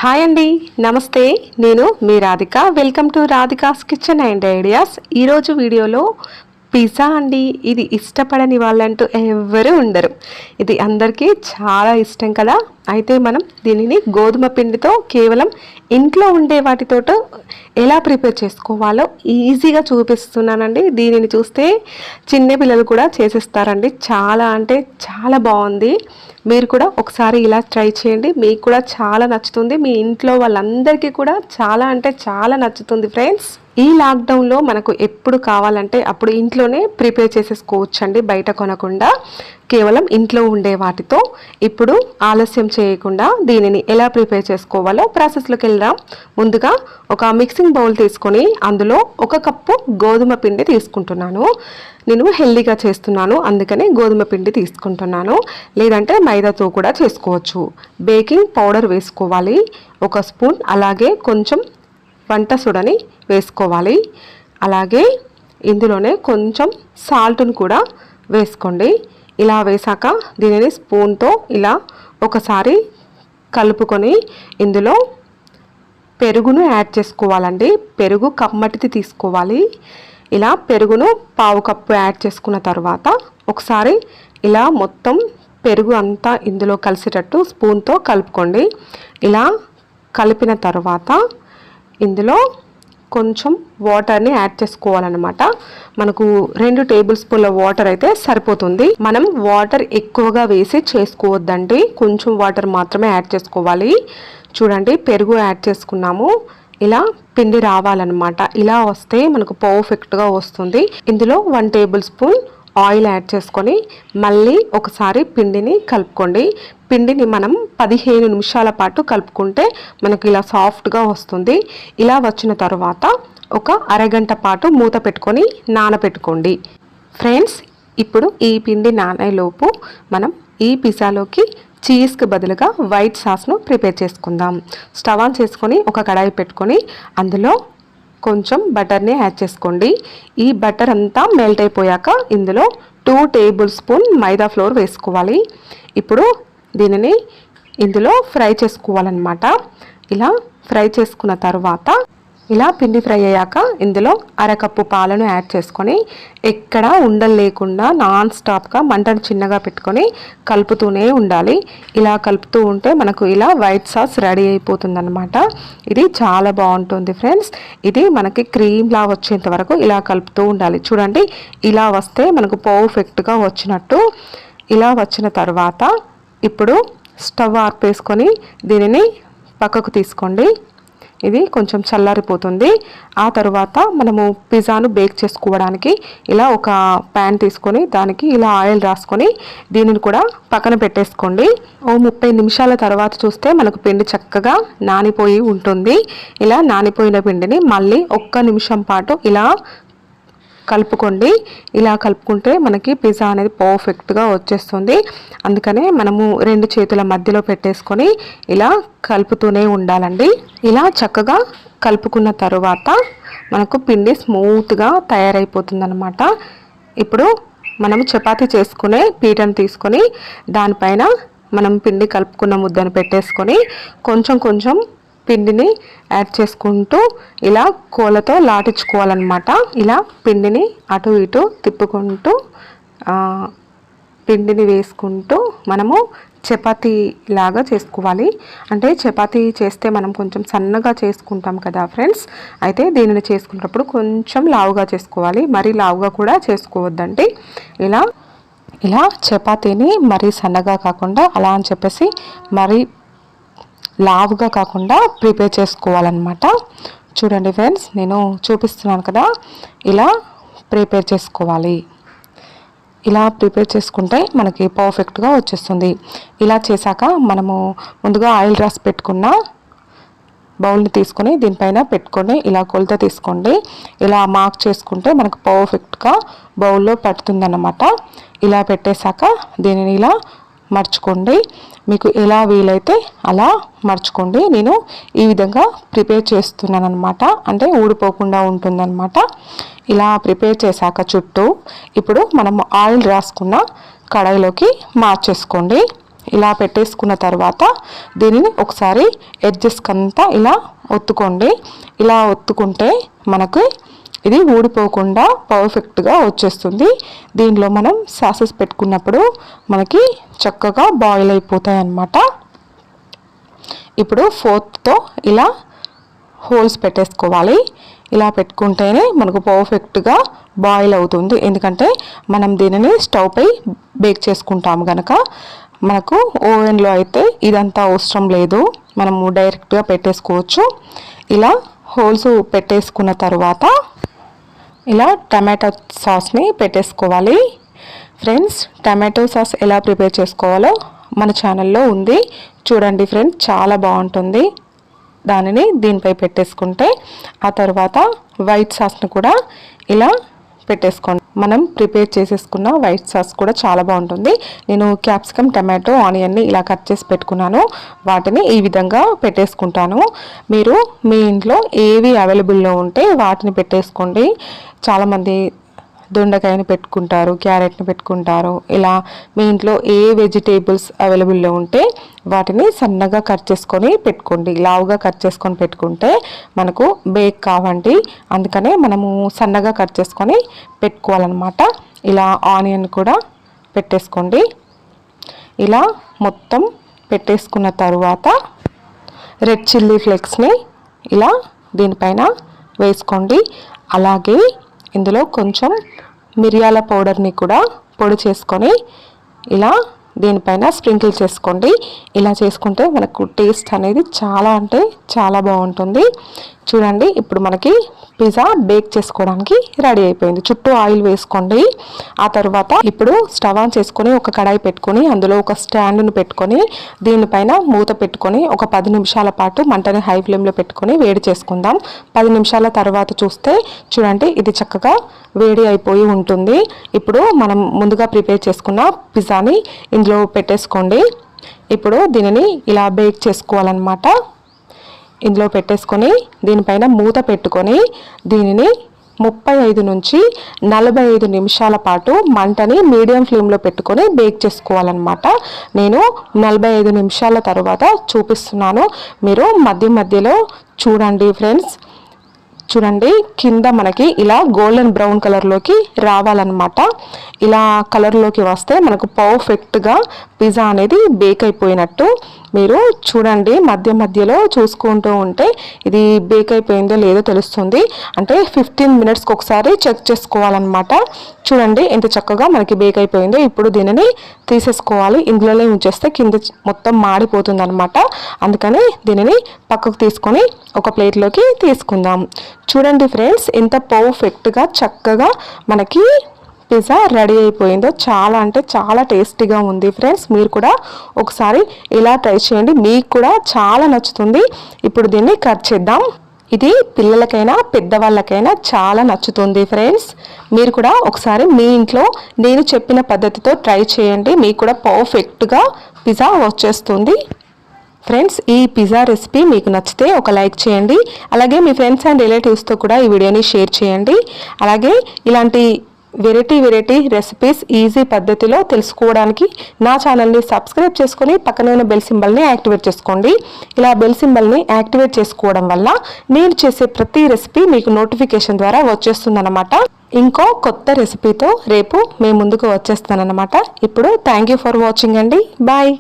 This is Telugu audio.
హాయ్ అండి, నమస్తే. నేను మీ Radhika. Welcome to Radhika's kitchen and ideas. ఈరోజు వీడియోలో పిజ్జా అండి. ఇది ఇష్టపడని వాళ్ళంటూ ఎవరు ఉండరు. ఇది అందరికీ చాలా ఇష్టం కదా. అయితే మనం దీనిని గోధుమ పిండితో కేవలం ఇంట్లో ఉండే వాటితో ఎలా ప్రిపేర్ చేసుకోవాలో ఈజీగా చూపిస్తున్నానండి. దీనిని చూస్తే చిన్న పిల్లలు కూడా చేసేస్తారండి. చాలా అంటే చాలా బాగుంది. మీరు కూడా ఒకసారి ఇలా ట్రై చేయండి. మీకు కూడా చాలా నచ్చుతుంది. మీ ఇంట్లో వాళ్ళందరికీ కూడా చాలా అంటే చాలా నచ్చుతుంది ఫ్రెండ్స్. ఈ లాక్డౌన్లో మనకు ఎప్పుడు కావాలంటే అప్పుడు ఇంట్లోనే ప్రిపేర్ చేసేసుకోవచ్చండి, బయట కొనకుండా. కేవలం ఇంట్లో ఉండే వాటితో. ఇప్పుడు ఆలస్యం చేయకుండా దీనిని ఎలా ప్రిపేర్ చేసుకోవాలో ప్రాసెస్లోకి వెళ్దాం. ముందుగా ఒక మిక్సింగ్ బౌల్ తీసుకొని అందులో 1 కప్పు గోధుమ పిండి తీసుకుంటున్నాను. నేను హెల్దీగా చేస్తున్నాను, అందుకని గోధుమ పిండి తీసుకుంటున్నాను. లేదంటే మైదాతో కూడా చేసుకోవచ్చు. బేకింగ్ పౌడర్ వేసుకోవాలి 1 స్పూన్. అలాగే కొంచెం వంట సోడాని వేసుకోవాలి. అలాగే ఇందులోనే కొంచెం సాల్ట్ను కూడా వేసుకోండి. ఇలా వేసాక దీనిని స్పూన్తో ఇలా ఒకసారి కలుపుకొని ఇందులో పెరుగును యాడ్ చేసుకోవాలండి. పెరుగు కమ్మటిది తీసుకోవాలి. ఇలా పెరుగును 1/2 కప్పు యాడ్ చేసుకున్న తర్వాత ఒకసారి ఇలా మొత్తం పెరుగు అంతా ఇందులో కలిసేటట్టు స్పూన్తో కలుపుకోండి. ఇలా కలిపిన తర్వాత ఇందులో కొంచెం వాటర్ని యాడ్ చేసుకోవాలన్నమాట. మనకు 2 టేబుల్ స్పూన్ల వాటర్ అయితే సరిపోతుంది. మనం వాటర్ ఎక్కువగా వేసి చేసుకోవద్దండి, కొంచెం వాటర్ మాత్రమే యాడ్ చేసుకోవాలి. చూడండి, పెరుగు యాడ్ చేసుకున్నాము. ఇలా పిండి రావాలన్నమాట. ఇలా వస్తే మనకు పర్ఫెక్ట్గా వస్తుంది. ఇందులో 1 టేబుల్ స్పూన్ ఆయిల్ యాడ్ చేసుకొని మళ్ళీ ఒకసారి పిండిని కలుపుకోండి. పిండిని మనం 15 నిమిషాల పాటు కలుపుకుంటే మనకు ఇలా సాఫ్ట్గా వస్తుంది. ఇలా వచ్చిన తర్వాత ఒక అరగంట పాటు మూత పెట్టుకొని నానబెట్టుకోండి ఫ్రెండ్స్. ఇప్పుడు ఈ పిండి నానేలోపు మనం ఈ పిజ్జాలోకి చీజ్కి బదులుగా వైట్ సాస్ను ప్రిపేర్ చేసుకుందాం. స్టవ్ ఆన్ చేసుకొని ఒక కడాయి పెట్టుకొని అందులో కొంచెం బటర్ని యాడ్ చేసుకోండి. ఈ బటర్ అంతా మెల్ట్ అయిపోయాక ఇందులో 2 టేబుల్ స్పూన్ మైదా ఫ్లోర్ వేసుకోవాలి. ఇప్పుడు దీనిని ఇందులో ఫ్రై చేసుకోవాలన్నమాట. ఇలా ఫ్రై చేసుకున్న తర్వాత ఇలా పిండి ఫ్రై అయ్యాక ఇందులో 1/2 కప్పు పాలను యాడ్ చేసుకొని ఎక్కడ ఉండలు లేకుండా నాన్ స్టాప్గా మంటను చిన్నగా పెట్టుకొని కలుపుతూనే ఉండాలి. ఇలా కలుపుతూ ఉంటే మనకు ఇలా వైట్ సాస్ రెడీ అయిపోతుందన్నమాట. ఇది చాలా బాగుంటుంది ఫ్రెండ్స్. ఇది మనకి క్రీమ్లా వచ్చేంత వరకు ఇలా కలుపుతూ ఉండాలి. చూడండి, ఇలా వస్తే మనకు పర్ఫెక్ట్గా వచ్చినట్టు. ఇలా వచ్చిన తర్వాత ఇప్పుడు స్టవ్ ఆర్పేసుకొని దీనిని పక్కకు తీసుకోండి. ఇది కొంచెం చల్లారిపోతుంది. ఆ తర్వాత మనము పిజ్జాను బేక్ చేసుకోవడానికి ఇలా ఒక ప్యాన్ తీసుకొని దానికి ఇలా ఆయిల్ రాసుకొని దీనిని కూడా పక్కన పెట్టేసుకోండి. 30 నిమిషాల తర్వాత చూస్తే మనకు పిండి చక్కగా నానిపోయి ఉంటుంది. ఇలా నానిపోయిన పిండిని మళ్ళీ 1 నిమిషం పాటు ఇలా కలుపుకోండి. ఇలా కలుపుకుంటే మనకి పిజ్జా అనేది పర్ఫెక్ట్గా వచ్చేస్తుంది. అందుకనే మనము 2 చేతుల మధ్యలో పెట్టేసుకొని ఇలా కలుపుతూనే ఉండాలండి. ఇలా చక్కగా కలుపుకున్న తర్వాత మనకు పిండి స్మూత్గా తయారైపోతుంది అన్నమాట. ఇప్పుడు మనము చపాతీ చేసుకునే పీటను తీసుకొని దానిపైన మనం పిండి కలుపుకున్న ముద్దను పెట్టేసుకొని కొంచెం కొంచెం పిండిని యాడ్ చేసుకుంటూ ఇలా కోలతో లాటించుకోవాలన్నమాట. ఇలా పిండిని అటు ఇటు తిప్పుకుంటూ పిండిని వేసుకుంటూ మనము చపాతీ లాగా చేసుకోవాలి. అంటే చపాతీ చేస్తే మనం కొంచెం సన్నగా చేసుకుంటాం కదా ఫ్రెండ్స్. అయితే దీనిని చేసుకునేటప్పుడు కొంచెం లావుగా చేసుకోవాలి, మరీ లావుగా కూడా చేసుకోవద్దండి. ఇలా చపాతీని మరీ సన్నగా కాకుండా అలా అని చెప్పేసి మరీ లావుగా కాకుండా ప్రిపేర్ చేసుకోవాలన్నమాట. చూడండి ఫ్రెండ్స్, నేను చూపిస్తున్నాను కదా, ఇలా ప్రిపేర్ చేసుకోవాలి. ఇలా ప్రిపేర్ చేసుకుంటే మనకి పర్ఫెక్ట్గా వచ్చేస్తుంది. ఇలా చేశాక మనము ముందుగా ఆయిల్ రాసి పెట్టుకున్న బౌల్ని తీసుకొని దీనిపైన పెట్టుకొని ఇలా కొలత తీసుకోండి. ఇలా మార్క్ చేసుకుంటే మనకు పర్ఫెక్ట్గా బౌల్లో పడుతుందన్నమాట. ఇలా పెట్టేశాక దీనిని ఇలా మర్చుకోండి. మీకు ఎలా వీలైతే అలా మర్చుకోండి. నేను ఈ విధంగా ప్రిపేర్ చేస్తున్నాను అనమాట, అంటే ఊడిపోకుండా ఉంటుందన్నమాట. ఇలా ప్రిపేర్ చేశాక చుట్టూ ఇప్పుడు మనం ఆయిల్ రాసుకున్న కడాయిలోకి మార్చేసుకోండి. ఇలా పెట్టేసుకున్న తర్వాత దీనిని ఒకసారి ఎడ్జెస్కి అంతా ఇలా ఒత్తుకోండి. ఇలా ఒత్తుకుంటే మనకు ఇది ఊడిపోకుండా పర్ఫెక్ట్గా వచ్చేస్తుంది. దీనిలో మనం సాసెస్ పెట్టుకున్నప్పుడు మనకి చక్కగా బాయిల్ అయిపోతాయి అన్నమాట. ఇప్పుడు ఫోర్క్తో ఇలా హోల్స్ పెట్టేసుకోవాలి. ఇలా పెట్టుకుంటేనే మనకు పర్ఫెక్ట్గా బాయిల్ అవుతుంది. ఎందుకంటే మనం దీనిని స్టవ్ పై బేక్ చేసుకుంటాము కనుక మనకు ఓవెన్లో అయితే ఇదంతా అవసరం లేదు, మనము డైరెక్ట్గా పెట్టేసుకోవచ్చు. ఇలా హోల్స్ పెట్టేసుకున్న తర్వాత ఇలా టమాటో సాస్ని పెట్టేసుకోవాలి. ఫ్రెండ్స్, టమాటో సాస్ ఎలా ప్రిపేర్ చేసుకోవాలో మన ఛానల్లో ఉంది, చూడండి ఫ్రెండ్స్, చాలా బాగుంటుంది. దానిని దీనిపై పెట్టేసుకుంటే ఆ తర్వాత వైట్ సాస్ని కూడా ఇలా పెట్టేసుకోండి. మనం ప్రిపేర్ చేసేసుకున్న వైట్ సాస్ కూడా చాలా బాగుంటుంది. నేను క్యాప్సికమ్, టమాటో, ఆనియన్ని ఇలా కట్ చేసి పెట్టుకున్నాను. వాటిని ఈ విధంగా పెట్టేసుకుంటాను. మీరు మీ ఇంట్లో ఏవి అవైలబుల్లో ఉంటే వాటిని పెట్టేసుకోండి. చాలామంది దొండకాయని పెట్టుకుంటారు, క్యారెట్ని పెట్టుకుంటారు. ఇలా మీ ఇంట్లో ఏ వెజిటేబుల్స్ అవైలబుల్లో ఉంటే వాటిని సన్నగా కట్ చేసుకొని పెట్టుకోండి. లావుగా కట్ చేసుకొని పెట్టుకుంటే మనకు బేక్ కావండి, అందుకనే మనము సన్నగా కట్ చేసుకొని పెట్టుకోవాలన్నమాట. ఇలా ఆనియన్ కూడా పెట్టేసుకోండి. ఇలా మొత్తం పెట్టేసుకున్న తర్వాత రెడ్ చిల్లీ ఫ్లేక్స్ని ఇలా దీనిపైన వేసుకోండి. అలాగే ఇందులో కొంచెం మిరియాల పౌడర్ని కూడా పొడి చేసుకొని ఇలా దీనిపైన స్ప్రింకిల్ చేసుకోండి. ఇలా చేసుకుంటే మనకు టేస్ట్ అనేది చాలా అంటే చాలా బాగుంటుంది. చూడండి, ఇప్పుడు మనకి పిజ్జా బేక్ చేసుకోవడానికి రెడీ అయిపోయింది. చుట్టూ ఆయిల్ వేసుకోండి. ఆ తర్వాత ఇప్పుడు స్టవ్ ఆన్ చేసుకొని ఒక కడాయి పెట్టుకొని అందులో ఒక స్టాండ్ను పెట్టుకొని దీనిపైన మూత పెట్టుకొని ఒక 10 నిమిషాల పాటు మంటని హై ఫ్లేమ్లో పెట్టుకొని వేడి చేసుకుందాం. 10 నిమిషాల తర్వాత చూస్తే చూడండి, ఇది చక్కగా వేడి అయిపోయి ఉంటుంది. ఇప్పుడు మనం ముందుగా ప్రిపేర్ చేసుకున్న పిజ్జాని ఇందులో పెట్టేసుకోండి. ఇప్పుడు దీనిని ఇలా బేక్ చేసుకోవాలన్నమాట. ఇందులో పెట్టేసుకొని దీనిపైన మూత పెట్టుకొని దీనిని 35 నుంచి 45 నిమిషాల పాటు మంటని మీడియం ఫ్లేమ్లో పెట్టుకొని బేక్ చేసుకోవాలన్నమాట. నేను 45 నిమిషాల తర్వాత చూపిస్తున్నాను, మీరు మధ్య మధ్యలో చూడండి ఫ్రెండ్స్. చూడండి, కింద మనకి ఇలా గోల్డెన్ బ్రౌన్ కలర్లోకి రావాలన్నమాట. ఇలా కలర్లోకి వస్తే మనకు పర్ఫెక్ట్గా పిజ్జా అనేది బేక్ అయిపోయినట్టు. మీరు చూడండి, మధ్య మధ్యలో చూసుకుంటూ ఉంటే ఇది బేక్ అయిపోయిందో లేదో తెలుస్తుంది. అంటే 15 మినిట్స్కి ఒకసారి చెక్ చేసుకోవాలన్నమాట. చూడండి ఎంత చక్కగా మనకి బేక్ అయిపోయిందో. ఇప్పుడు దీనిని తీసేసుకోవాలి. ఇందులోనే ఉంచేస్తే కింద మొత్తం మాడిపోతుంది అనమాట. అందుకని దీనిని పక్కకు తీసుకొని ఒక ప్లేట్లోకి తీసుకుందాం. చూడండి ఫ్రెండ్స్, ఎంత పర్ఫెక్ట్గా చక్కగా మనకి పిజ్జా రెడీ అయిపోయిందో. చాలా అంటే చాలా టేస్టీగా ఉంది ఫ్రెండ్స్. మీరు కూడా ఒకసారి ఇలా ట్రై చేయండి, మీకు కూడా చాలా నచ్చుతుంది. ఇప్పుడు దీన్ని కట్ చేద్దాం. ఇది పిల్లలకైనా పెద్దవాళ్ళకైనా చాలా నచ్చుతుంది ఫ్రెండ్స్. మీరు కూడా ఒకసారి మీ ఇంట్లో నేను చెప్పిన పద్ధతితో ట్రై చేయండి, మీకు కూడా పర్ఫెక్ట్గా పిజ్జా వచ్చేస్తుంది. ఫ్రెండ్స్, ఈ పిజ్జా రెసిపీ మీకు నచ్చితే ఒక లైక్ చేయండి. అలాగే మీ ఫ్రెండ్స్ అండ్ రిలేటివ్స్తో కూడా ఈ వీడియోని షేర్ చేయండి. అలాగే ఇలాంటి వెరైటీ రెసిపీస్ ఈజీ పద్ధతిలో తెలుసుకోవడానికి నా ఛానల్ని సబ్స్క్రైబ్ చేసుకొని పక్కనే ఉన్న బెల్ సింబల్ని యాక్టివేట్ చేసుకోండి. ఇలా బెల్ సింబల్ని యాక్టివేట్ చేసుకోవడం వల్ల నేను చేసే ప్రతి రెసిపీ మీకు నోటిఫికేషన్ ద్వారా వచ్చేస్తుందన్నమాట. ఇంకో కొత్త రెసిపీతో రేపు మేము ముందుకు వచ్చేస్తానన్నమాట. ఇప్పుడు థ్యాంక్ యూ ఫర్ వాచింగ్ అండి. బాయ్.